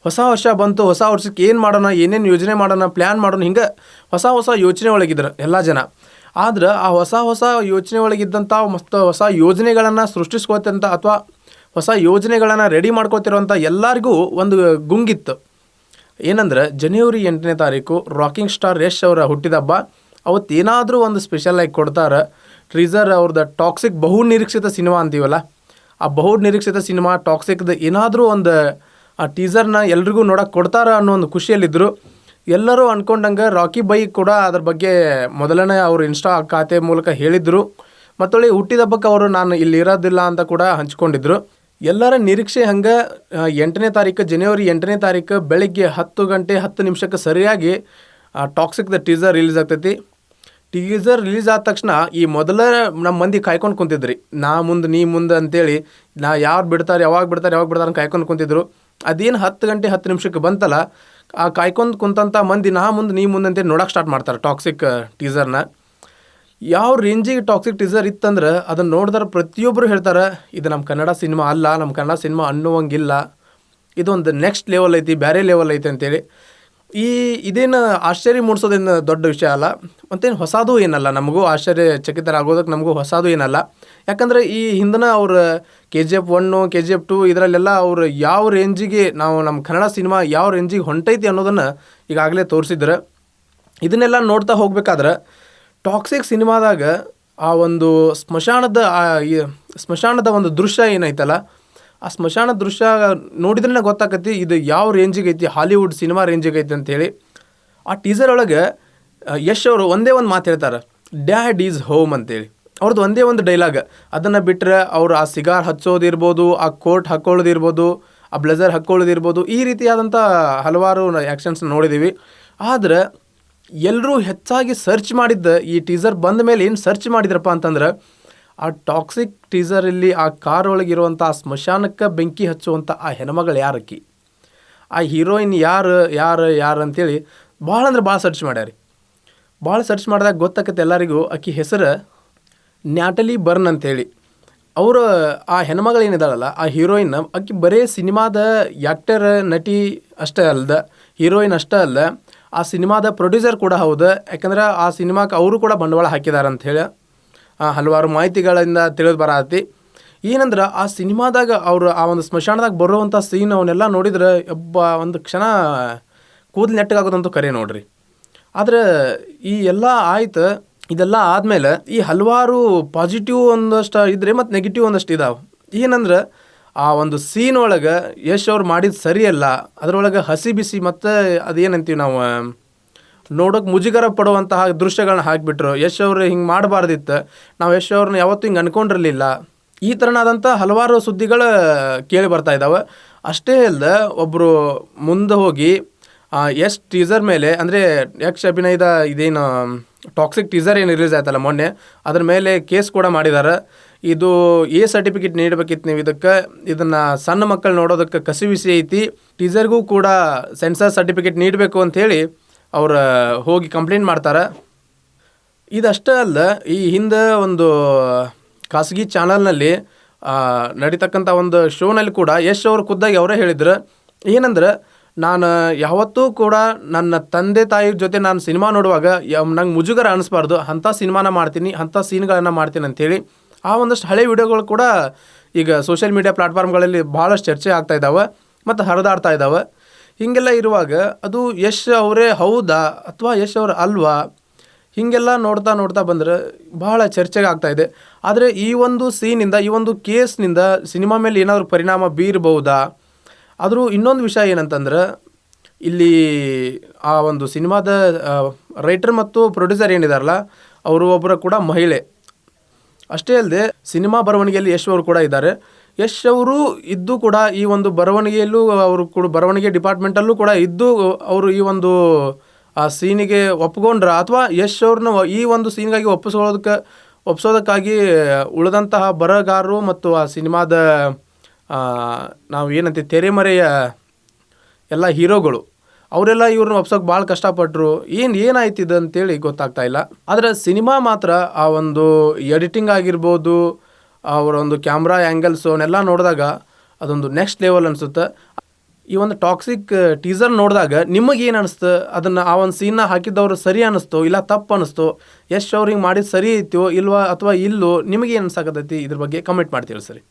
ಹೊಸ ವರ್ಷ ಬಂತು, ಹೊಸ ವರ್ಷಕ್ಕೆ ಏನು ಮಾಡೋಣ, ಏನೇನು ಯೋಜನೆ ಮಾಡೋಣ, ಪ್ಲ್ಯಾನ್ ಮಾಡೋಣ, ಹಿಂಗೆ ಹೊಸ ಯೋಚನೆ ಒಳಗಿದ್ರು ಎಲ್ಲ ಜನ. ಆದ್ರೆ ಆ ಹೊಸ ಯೋಚನೆ ಒಳಗಿದ್ದಂಥ ಮತ್ತು ಹೊಸ ಯೋಜನೆಗಳನ್ನು ಸೃಷ್ಟಿಸ್ಕೊತಂಥ ಅಥವಾ ಹೊಸ ಯೋಜನೆಗಳನ್ನು ರೆಡಿ ಮಾಡ್ಕೊತಿರೋಂಥ ಎಲ್ಲರಿಗೂ ಒಂದು ಗುಂಗಿತ್ತು. ಏನಂದ್ರೆ ಜನವರಿ 8ನೇ ತಾರೀಕು ರಾಕಿಂಗ್ ಸ್ಟಾರ್ ಯಶ್ ಅವರ ಹುಟ್ಟಿದಬ್ಬ. ಅವತ್ತು ಏನಾದರೂ ಒಂದು ಸ್ಪೆಷಲ್ ಆಗಿ ಕೊಡ್ತಾರೆ. ಟ್ರೀಸರ್ ಅವ್ರದ್ದು ಟಾಕ್ಸಿಕ್ ಬಹು ನಿರೀಕ್ಷಿತ ಸಿನಿಮಾ ಅಂತೀವಲ್ಲ, ಆ ಬಹು ನಿರೀಕ್ಷಿತ ಸಿನಿಮಾ ಟಾಕ್ಸಿಕ್ದು ಏನಾದರೂ ಒಂದು ಆ ಟೀಸರ್ನ ಎಲ್ರಿಗೂ ನೋಡೋಕೆ ಕೊಡ್ತಾರ ಅನ್ನೋ ಒಂದು ಖುಷಿಯಲ್ಲಿದ್ದರು. ಎಲ್ಲರೂ ಅಂದ್ಕೊಂಡಂಗೆ ರಾಕಿ ಬೈ ಕೂಡ ಅದ್ರ ಬಗ್ಗೆ ಮೊದಲನೇ ಅವ್ರ ಇನ್ಸ್ಟಾ ಖಾತೆ ಮೂಲಕ ಹೇಳಿದರು. ಮತ್ತೊಳ್ಳಿ ಹುಟ್ಟಿದಬ್ಬಕ್ಕೆ ಅವರು ನಾನು ಇಲ್ಲಿ ಇರೋದಿಲ್ಲ ಅಂತ ಕೂಡ ಹಂಚ್ಕೊಂಡಿದ್ರು. ಎಲ್ಲರ ನಿರೀಕ್ಷೆ ಹಂಗೆ 8ನೇ ತಾರೀಕು ಜನವರಿ 8ನೇ ತಾರೀಕು ಬೆಳಗ್ಗೆ 10 ಗಂಟೆ 10 ನಿಮಿಷಕ್ಕೆ ಸರಿಯಾಗಿ ಟಾಕ್ಸಿಕ್ದ ಟೀಸರ್ ರಿಲೀಸ್ ಆಗ್ತೈತಿ. ಟೀಸರ್ ರಿಲೀಸ್ ಆದ ತಕ್ಷಣ ಈ ಮೊದಲ ನಮ್ಮ ಮಂದಿ ಕಾಯ್ಕೊಂಡು ಕುಂತಿದ್ರಿ, ನಾ ಮುಂದೆ ನೀ ಮುಂದೆ ಅಂತೇಳಿ, ಯಾವಾಗ ಬಿಡ್ತಾರೆ ಅಂತ ಕಾಯ್ಕೊಂಡು ಕುಂತಿದ್ರು. ಅದೇನು 10 ಗಂಟೆ 10 ನಿಮಿಷಕ್ಕೆ ಬಂತಲ್ಲ, ಆ ಕಾಯ್ಕೊಂಡು ಕುಂತಂಥ ಮಂದಿ ನಾ ಮುಂದೆ ನೀ ಮುಂದೆ ಅಂತೇಳಿ ನೋಡೋಕೆ ಸ್ಟಾರ್ಟ್ ಮಾಡ್ತಾರೆ ಟಾಕ್ಸಿಕ್ ಟೀಸರ್ನ. ಯಾವ ರೇಂಜಿಗೆ ಟಾಕ್ಸಿಕ್ ಟೀಸರ್ ಇತ್ತಂದ್ರೆ ಅದನ್ನು ನೋಡಿದ್ರೆ ಪ್ರತಿಯೊಬ್ಬರು ಹೇಳ್ತಾರೆ, ಇದು ನಮ್ಮ ಕನ್ನಡ ಸಿನಿಮಾ ಅಲ್ಲ, ನಮ್ಮ ಕನ್ನಡ ಸಿನಿಮಾ ಅನ್ನುವಂಗಿಲ್ಲ, ಇದೊಂದು ನೆಕ್ಸ್ಟ್ ಲೆವೆಲ್ ಐತಿ, ಬೇರೆ ಲೆವೆಲ್ ಐತಿ ಅಂತೇಳಿ. ಇದೇನು ಆಶ್ಚರ್ಯ ಮೂಡಿಸೋದೇನು ದೊಡ್ಡ ವಿಷಯ ಅಲ್ಲ, ಮತ್ತೇನು ಹೊಸದು ಏನಲ್ಲ. ನಮಗೂ ಆಶ್ಚರ್ಯಚಕಿತರಾಗೋದಕ್ಕೆ ನಮಗೂ ಹೊಸದು ಏನಲ್ಲ. ಯಾಕಂದರೆ ಈ ಹಿಂದಿನ ಅವ್ರ KGF 1 KGF 2 ಇದರಲ್ಲೆಲ್ಲ ಅವರು ಯಾವ ರೇಂಜಿಗೆ ನಮ್ಮ ಕನ್ನಡ ಸಿನಿಮಾ ಯಾವ ರೇಂಜಿಗೆ ಹೊಂಟೈತಿ ಅನ್ನೋದನ್ನು ಈಗಾಗಲೇ ತೋರಿಸಿದ್ರೆ. ಇದನ್ನೆಲ್ಲ ನೋಡ್ತಾ ಹೋಗ್ಬೇಕಾದ್ರೆ ಟಾಕ್ಸಿಕ್ ಸಿನಿಮಾದಾಗ ಆ ಒಂದು ಸ್ಮಶಾನದ ಒಂದು ದೃಶ್ಯ ಏನೈತಲ್ಲ, ಆ ಸ್ಮಶಾನ ದೃಶ್ಯ ನೋಡಿದ್ರೆ ಗೊತ್ತಾಕತಿ ಇದು ಯಾವ ರೇಂಜಿಗೆ ಐತಿ, ಹಾಲಿವುಡ್ ಸಿನಿಮಾ ರೇಂಜಿಗೆ ಐತಿ ಅಂತೇಳಿ. ಆ ಟೀಸರ್ ಒಳಗೆ ಯಶ್ ಅವರು ಒಂದೇ ಒಂದು ಮಾತು ಹೇಳ್ತಾರೆ, ಡ್ಯಾಡ್ ಈಸ್ ಹೋಮ್ ಅಂತೇಳಿ. ಅವ್ರದ್ದು ಒಂದೇ ಒಂದು ಡೈಲಾಗ್. ಅದನ್ನು ಬಿಟ್ಟರೆ ಅವರು ಆ ಸಿಗಾರ್ ಹಚ್ಚೋದಿರ್ಬೋದು, ಆ ಕೋಟ್ ಹಾಕ್ಕೊಳ್ಳೋದಿರ್ಬೋದು, ಆ ಬ್ಲೇಸರ್ ಹಾಕ್ಕೊಳ್ಳೋದಿರ್ಬೋದು, ಈ ರೀತಿಯಾದಂಥ ಹಲವಾರು ಆ್ಯಕ್ಷನ್ಸ್ ನೋಡಿದ್ದೀವಿ. ಆದರೆ ಎಲ್ಲರೂ ಹೆಚ್ಚಾಗಿ ಸರ್ಚ್ ಮಾಡಿದ್ದ ಈ ಟೀಸರ್ ಬಂದ ಮೇಲೆ ಏನು ಸರ್ಚ್ ಮಾಡಿದ್ರಪ್ಪ ಅಂತಂದ್ರೆ, ಆ ಟಾಕ್ಸಿಕ್ ಟೀಸರಲ್ಲಿ ಆ ಕಾರ್ ಒಳಗಿರುವಂಥ ಆ ಸ್ಮಶಾನಕ್ಕೆ ಬೆಂಕಿ ಹಚ್ಚುವಂಥ ಆ ಹೆಣ್ಮಗಳು ಯಾರಕ್ಕಿ, ಆ ಹೀರೋಯಿನ್ ಯಾರು ಅಂತೇಳಿ ಭಾಳ ಅಂದ್ರೆ ಭಾಳ ಸರ್ಚ್ ಮಾಡ್ಯಾರಿ. ಭಾಳ ಸರ್ಚ್ ಮಾಡಿದಾಗ ಗೊತ್ತಾಕತ್ತೆ ಎಲ್ಲರಿಗೂ, ಆಕಿ ಹೆಸರು ನ್ಯಾಟಲಿ ಬರ್ನ್ ಅಂತೇಳಿ. ಅವರು ಆ ಹೆಣ್ಮಗಳು ಏನಿದ್ದಾಳಲ್ಲ, ಆ ಹೀರೋಯಿನ್, ಆಕಿ ಬರೀ ಸಿನಿಮಾದ ಆ್ಯಕ್ಟರ್ ನಟಿ ಅಷ್ಟೇ ಅಲ್ದ, ಹೀರೋಯಿನ್ ಅಷ್ಟೇ ಅಲ್ಲ, ಆ ಸಿನಿಮಾದ ಪ್ರೊಡ್ಯೂಸರ್ ಕೂಡ ಹೌದು. ಯಾಕಂದ್ರೆ ಆ ಸಿನಿಮಾಕ್ಕೆ ಅವರು ಕೂಡ ಬಂಡವಾಳ ಹಾಕಿದ್ದಾರೆ ಅಂಥೇಳಿ ಹಲವಾರು ಮಾಹಿತಿಗಳಿಂದ ತಿಳಿದು ಬರತ್ತಿ. ಏನಂದ್ರೆ ಆ ಸಿನಿಮಾದಾಗ ಅವರು ಆ ಒಂದು ಸ್ಮಶಾನದಾಗ ಬರುವಂಥ ಸೀನ್ ಅವನ್ನೆಲ್ಲ ನೋಡಿದ್ರೆ ಒಂದು ಕ್ಷಣ ಕೂದಲು ನೆಟ್ಟಗಾಗೋದಂತೂ ಕರೆ ನೋಡ್ರಿ. ಆದರೆ ಈ ಎಲ್ಲ ಆಯ್ತು, ಇದೆಲ್ಲ ಆದಮೇಲೆ ಈ ಹಲವಾರು ಪಾಸಿಟಿವ್ ಒಂದಷ್ಟು ಇದ್ರೆ ಮತ್ತು ನೆಗೆಟಿವ್ ಒಂದಷ್ಟು ಇದಾವೆ. ಏನಂದ್ರೆ ಆ ಒಂದು ಸೀನ್ ಒಳಗೆ ಯಶ್ ಅವ್ರು ಮಾಡಿದ್ದು ಸರಿಯಲ್ಲ, ಅದರೊಳಗೆ ಹಸಿ ಬಿಸಿ ಮತ್ತು ಅದೇನಂತೀವಿ ನಾವು ನೋಡೋಕೆ ಮುಜುಗರ ಪಡುವಂತಹ ದೃಶ್ಯಗಳನ್ನ ಹಾಕಿಬಿಟ್ರು. ಯಶ್ ಅವರು ಹಿಂಗೆ ಮಾಡಬಾರ್ದಿತ್ತು, ನಾವು ಯಶ್ ಅವ್ರನ್ನ ಯಾವತ್ತೂ ಹಿಂಗೆ ಅಂದ್ಕೊಂಡಿರಲಿಲ್ಲ, ಈ ಥರನಾದಂಥ ಹಲವಾರು ಸುದ್ದಿಗಳು ಕೇಳಿ ಬರ್ತಾ ಇದ್ದಾವೆ. ಅಷ್ಟೇ ಅಲ್ಲದೆ ಒಬ್ಬರು ಮುಂದೆ ಹೋಗಿ ಯಶ್ ಟೀಸರ್ ಮೇಲೆ, ಅಂದರೆ ಯಶ್ ಅಭಿನಯದ ಇದೇನು ಟಾಕ್ಸಿಕ್ ಟೀಸರ್ ಏನು ರಿಲೀಸ್ ಆಯ್ತಲ್ಲ ಮೊನ್ನೆ, ಅದ್ರ ಮೇಲೆ ಕೇಸ್ ಕೂಡ ಮಾಡಿದ್ದಾರೆ. ಇದು ಸರ್ಟಿಫಿಕೇಟ್ ನೀಡಬೇಕಿತ್ತು ನೀವು, ಇದನ್ನು ಸಣ್ಣ ಮಕ್ಕಳು ನೋಡೋದಕ್ಕೆ ಕಸಿವಿಸಿ ಐತಿ, ಟೀಸರ್ಗೂ ಕೂಡ ಸೆನ್ಸರ್ ಸರ್ಟಿಫಿಕೇಟ್ ನೀಡಬೇಕು ಅಂಥೇಳಿ ಅವ್ರು ಹೋಗಿ ಕಂಪ್ಲೇಂಟ್ ಮಾಡ್ತಾರೆ. ಇದಷ್ಟೇ ಅಲ್ಲ, ಈ ಹಿಂದೆ ಒಂದು ಖಾಸಗಿ ಚಾನಲ್ನಲ್ಲಿ ನಡೀತಕ್ಕಂಥ ಒಂದು ಶೋನಲ್ಲಿ ಕೂಡ ಯಶ್ ಅವರು ಖುದ್ದಾಗಿ ಅವರೇ ಹೇಳಿದ್ರು, ಏನಂದ್ರೆ ನಾನು ಯಾವತ್ತೂ ಕೂಡ ನನ್ನ ತಂದೆ ತಾಯಿ ಜೊತೆ ನಾನು ಸಿನಿಮಾ ನೋಡುವಾಗ ನಂಗೆ ಮುಜುಗರ ಅನ್ನಿಸ್ಬಾರ್ದು, ಅಂಥ ಸಿನಿಮಾನ ಮಾಡ್ತೀನಿ, ಅಂಥ ಸೀನ್ಗಳನ್ನು ಮಾಡ್ತೀನಿ ಅಂಥೇಳಿ. ಆ ಒಂದಷ್ಟು ಹಳೆ ವಿಡಿಯೋಗಳು ಕೂಡ ಈಗ ಸೋಷಿಯಲ್ ಮೀಡಿಯಾ ಪ್ಲಾಟ್ಫಾರ್ಮ್ಗಳಲ್ಲಿ ಭಾಳಷ್ಟು ಚರ್ಚೆ ಆಗ್ತಾ ಇದ್ದಾವೆ ಮತ್ತು ಹರಿದಾಡ್ತಾ ಇದ್ದಾವೆ. ಹೀಗೆಲ್ಲ ಇರುವಾಗ ಅದು ಯಶ್ ಅವರೇ ಹೌದಾ ಅಥವಾ ಯಶ್ ಅವರು ಅಲ್ವಾ, ಹೀಗೆಲ್ಲ ನೋಡ್ತಾ ಬಂದರೆ ಭಾಳ ಚರ್ಚೆಗೆ ಆಗ್ತಾಯಿದೆ. ಆದರೆ ಈ ಒಂದು ಸೀನಿಂದ, ಈ ಒಂದು ಕೇಸ್ನಿಂದ ಸಿನಿಮಾ ಮೇಲೆ ಏನಾದರೂ ಪರಿಣಾಮ ಬೀರಬಹುದಾ? ಆದರೂ ಇನ್ನೊಂದು ವಿಷಯ ಏನಂತಂದ್ರೆ, ಇಲ್ಲಿ ಆ ಒಂದು ಸಿನಿಮಾದ ರೈಟರ್ ಮತ್ತು ಪ್ರೊಡ್ಯೂಸರ್ ಏನಿದಾರಲ್ಲ, ಅವರು ಒಬ್ಬರು ಕೂಡ ಮಹಿಳೆ. ಅಷ್ಟೇ ಅಲ್ಲದೆ ಸಿನಿಮಾ ಬರವಣಿಗೆಯಲ್ಲಿ ಯಶ್ ಅವರು ಕೂಡ ಇದ್ದಾರೆ. ಯಶ್ ಅವರು ಇದ್ದು ಕೂಡ ಈ ಒಂದು ಬರವಣಿಗೆಯಲ್ಲೂ ಅವರು ಕೂಡ ಬರವಣಿಗೆ ಡಿಪಾರ್ಟ್ಮೆಂಟಲ್ಲೂ ಕೂಡ ಇದ್ದು ಅವರು ಈ ಒಂದು ಆ ಸೀನಿಗೆ ಒಪ್ಕೊಂಡ್ರ, ಅಥವಾ ಯಶ್ ಅವ್ರನ್ನ ಈ ಒಂದು ಸೀನ್ಗಾಗಿ ಒಪ್ಪಿಸೋದಕ್ಕಾಗಿ ಉಳಿದಂತಹ ಬರಹಗಾರರು ಮತ್ತು ಆ ಸಿನಿಮಾದ ನಾವು ಏನಂತೀವಿ ತೆರೆಮರೆಯ ಎಲ್ಲ ಹೀರೋಗಳು ಅವರೆಲ್ಲ ಇವ್ರನ್ನ ಒಪ್ಸೋಕೆ ಭಾಳ ಕಷ್ಟಪಟ್ಟರು. ಏನಾಯ್ತಿದೆ ಅಂತೇಳಿ ಗೊತ್ತಾಗ್ತಾ ಇಲ್ಲ. ಆದರೆ ಸಿನಿಮಾ ಮಾತ್ರ ಆ ಒಂದು ಎಡಿಟಿಂಗ್ ಆಗಿರ್ಬೋದು, ಅವರ ಒಂದು ಕ್ಯಾಮ್ರಾ ಆ್ಯಂಗಲ್ಸು ಅವನ್ನೆಲ್ಲ ನೋಡಿದಾಗ ಅದೊಂದು ನೆಕ್ಸ್ಟ್ ಲೆವೆಲ್ ಅನಿಸುತ್ತೆ. ಈ ಒಂದು ಟಾಕ್ಸಿಕ್ ಟೀಸರ್ ನೋಡಿದಾಗ ನಿಮಗೆ ಏನು ಅನಿಸ್ತು? ಅದನ್ನು ಆ ಒಂದು ಸೀನ್ನ ಹಾಕಿದ್ದವರು ಸರಿ ಅನ್ನಿಸ್ತೋ ಇಲ್ಲ ತಪ್ಪು ಅನ್ನಿಸ್ತೋ? ಯಶ್ ಅವ್ರು ಹಿಂಗೆ ಮಾಡಿದ್ದು ಸರಿ ಐತೋ ಇಲ್ವಾ ಅಥವಾ ಇಲ್ಲೋ? ನಿಮಗೆ ಏನು ಅನ್ಸಾಕತ್ತೈತಿ ಇದ್ರ ಬಗ್ಗೆ ಕಮೆಂಟ್ ಮಾಡಿ ತಿಳಿಸ್ರಿ.